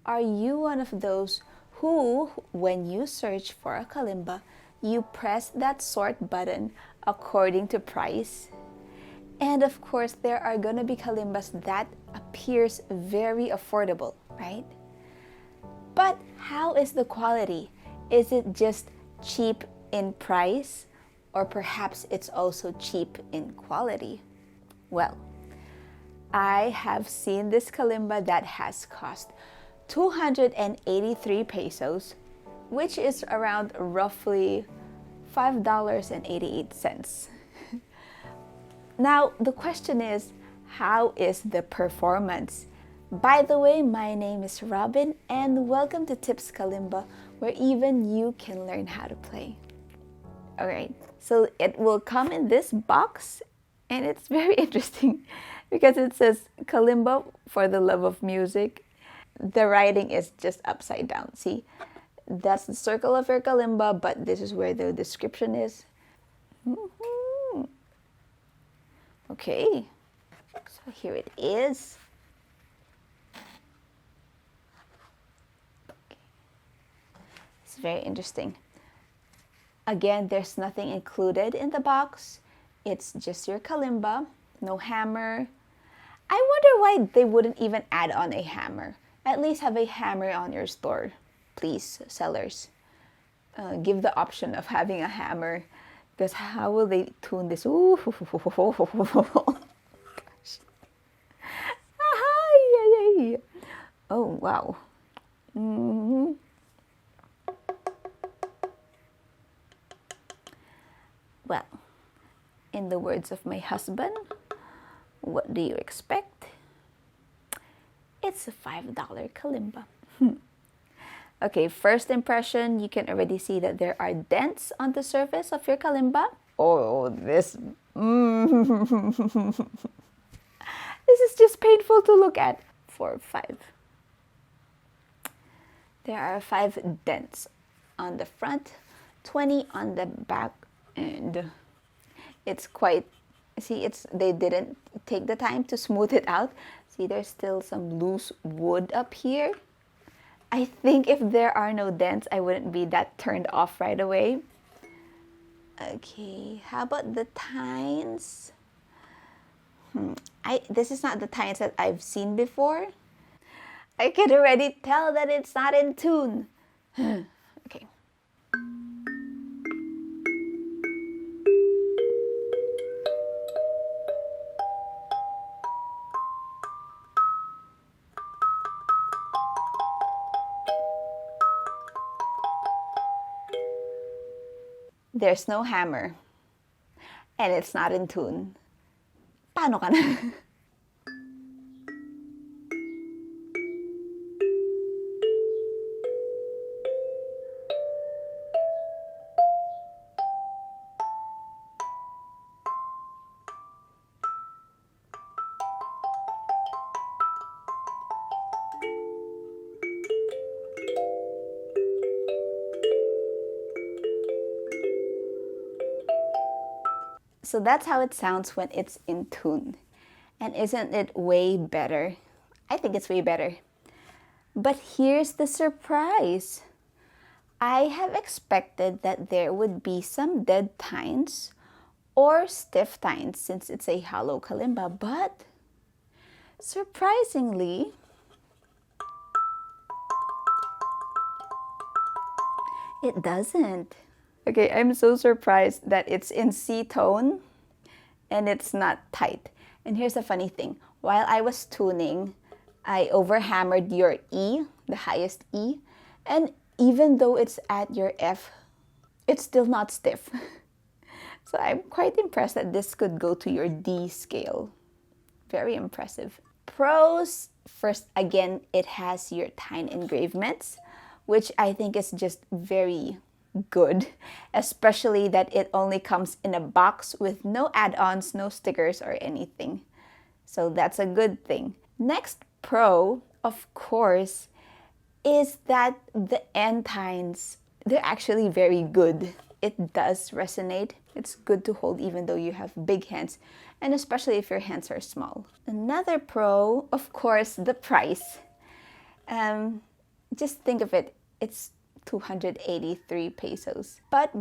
are you one of those who, when you search for a kalimba, you press that sort button according to price? And of course, there are gonna be kalimbas that appears very affordable, right? But how is the quality? Is it just cheap in price, or perhaps it's also cheap in quality? Well, I have seen this kalimba that has cost 283 pesos, which is around roughly $5.88. Now, the question is, how is the performance? By the way, my name is Robin, and welcome to Tips Kalimba, where even you can learn how to play. Alright, so it will come in this box, and it's very interesting because it says Kalimba for the love of music. The writing is just upside down. See, that's the circle of your kalimba, but this is where the description is. Okay, so here it is. It's very interesting. Again, there's nothing included in the box. It's just your kalimba, no hammer. I wonder why they wouldn't even add on a hammer. At least have a hammer on your store, please, sellers. Give the option of having a hammer, because how will they tune this? Ooh, gosh. Oh, wow. Well, in the words of my husband, what do you expect? It's a $5 kalimba. Okay, first impression, you can already see that there are dents on the surface of your kalimba. Oh, this this is just painful to look at. 4, 5. There are 5 dents on the front, 20 on the back, and it's quite, see, they didn't take the time to smooth it out. See, there's still some loose wood up here. I think if there are no dents, I wouldn't be that turned off right away. Okay, how about the tines? This is not the tines that I've seen before. I can already tell that it's not in tune. Okay. There's no hammer. And it's not in tune. Paano ka na? So that's how it sounds when it's in tune. And isn't it way better? I think it's way better. But here's the surprise. I have expected that there would be some dead tines or stiff tines since it's a hollow kalimba, but surprisingly, it doesn't. Okay, I'm so surprised that it's in C tone and it's not tight. And here's the funny thing. While I was tuning, I overhammered your E, the highest E. And even though it's at your F, it's still not stiff. So I'm quite impressed that this could go to your D scale. Very impressive. Pros, first, again, it has your tine engravements, which I think is just very good, especially that it only comes in a box with no add-ons, no stickers or anything. So that's a good thing. Next pro, of course, is that the end tines, they're actually very good. It does resonate. It's good to hold even though you have big hands, and especially if your hands are small. Another pro, of course, the price. just think of it, it's 283 pesos. But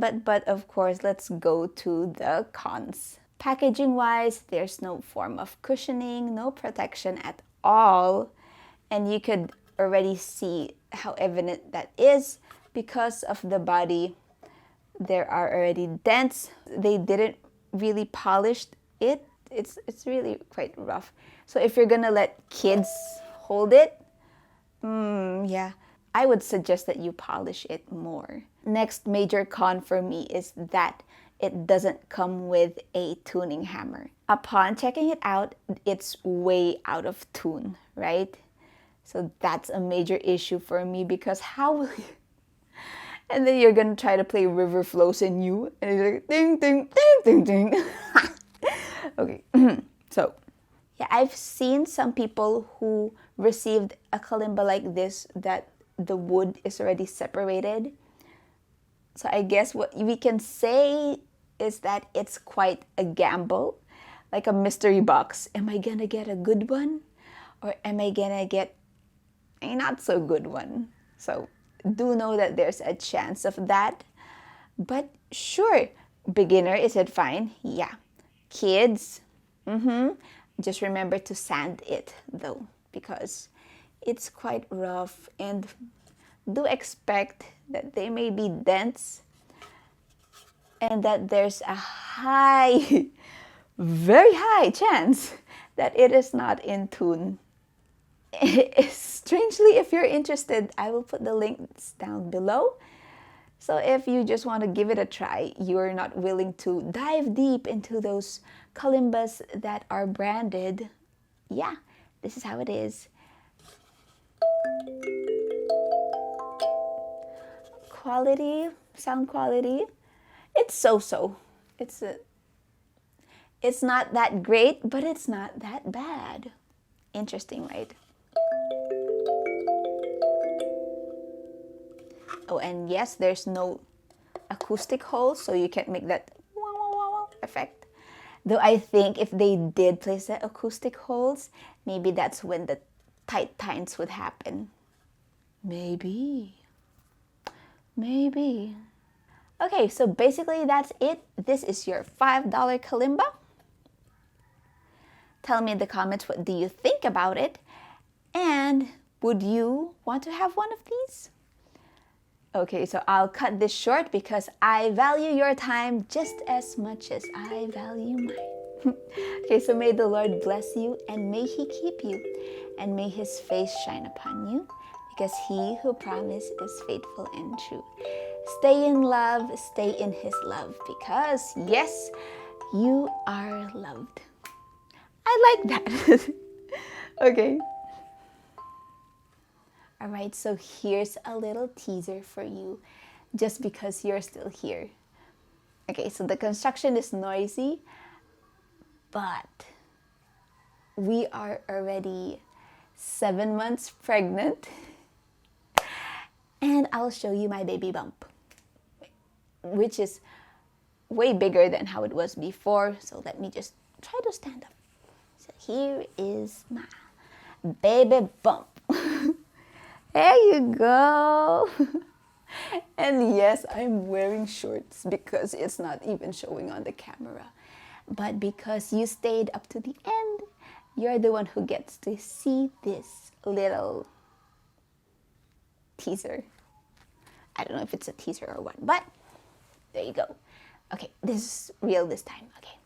of course, let's go to the cons. Packaging wise, there's no form of cushioning, no protection at all. And you could already see how evident that is because of the body. There are already dents. They didn't really polish it. It's really quite rough. So if you're gonna let kids hold it, yeah, I would suggest that you polish it more. Next major con for me is that it doesn't come with a tuning hammer. Upon checking it out, it's way out of tune, right? So that's a major issue for me because how will you... And then you're gonna try to play River Flows in You, and it's like ding, ding, ding, ding, ding. Okay, so yeah, I've seen some people who received a kalimba like this that the wood is already separated. So I guess what we can say is that it's quite a gamble, like a mystery box. Am I gonna get a good one, or am I gonna get a not so good one? So do know that there's a chance of that. But sure, beginner, is it fine? Yeah. Kids, just remember to sand it though, because it's quite rough, and do expect that there may be dents and that there's a high, very high chance that it is not in tune. Strangely, if you're interested, I will put the links down below. So if you just want to give it a try, you're not willing to dive deep into those kalimbas that are branded, yeah, this is how it is. Quality, sound quality, it's so-so. It's not that great, but it's not that bad. Interesting, right? Oh, and yes, there's no acoustic hole, so you can't make that wow, wow, wow, wow effect. Though I think if they did place the acoustic holes, maybe that's when the tight times would happen. Maybe. Okay, so basically that's it. This is your $5 kalimba. Tell me in the comments, what do you think about it? And would you want to have one of these? Okay, so I'll cut this short because I value your time just as much as I value mine. Okay, so may the Lord bless you, and may He keep you, and may His face shine upon you, because He who promised is faithful and true. Stay in love, stay in His love, because yes, you are loved. I like that. Okay. Alright, so here's a little teaser for you, just because you're still here. Okay, so the construction is noisy, but we are already 7 months pregnant, and I'll show you my baby bump, which is way bigger than how it was before. So let me just try to stand up. So here is my baby bump. There you go. And yes, I'm wearing shorts because it's not even showing on the camera. But because you stayed up to the end, you're the one who gets to see this little teaser. I don't know if it's a teaser or what, but there you go. Okay, this is real this time. Okay.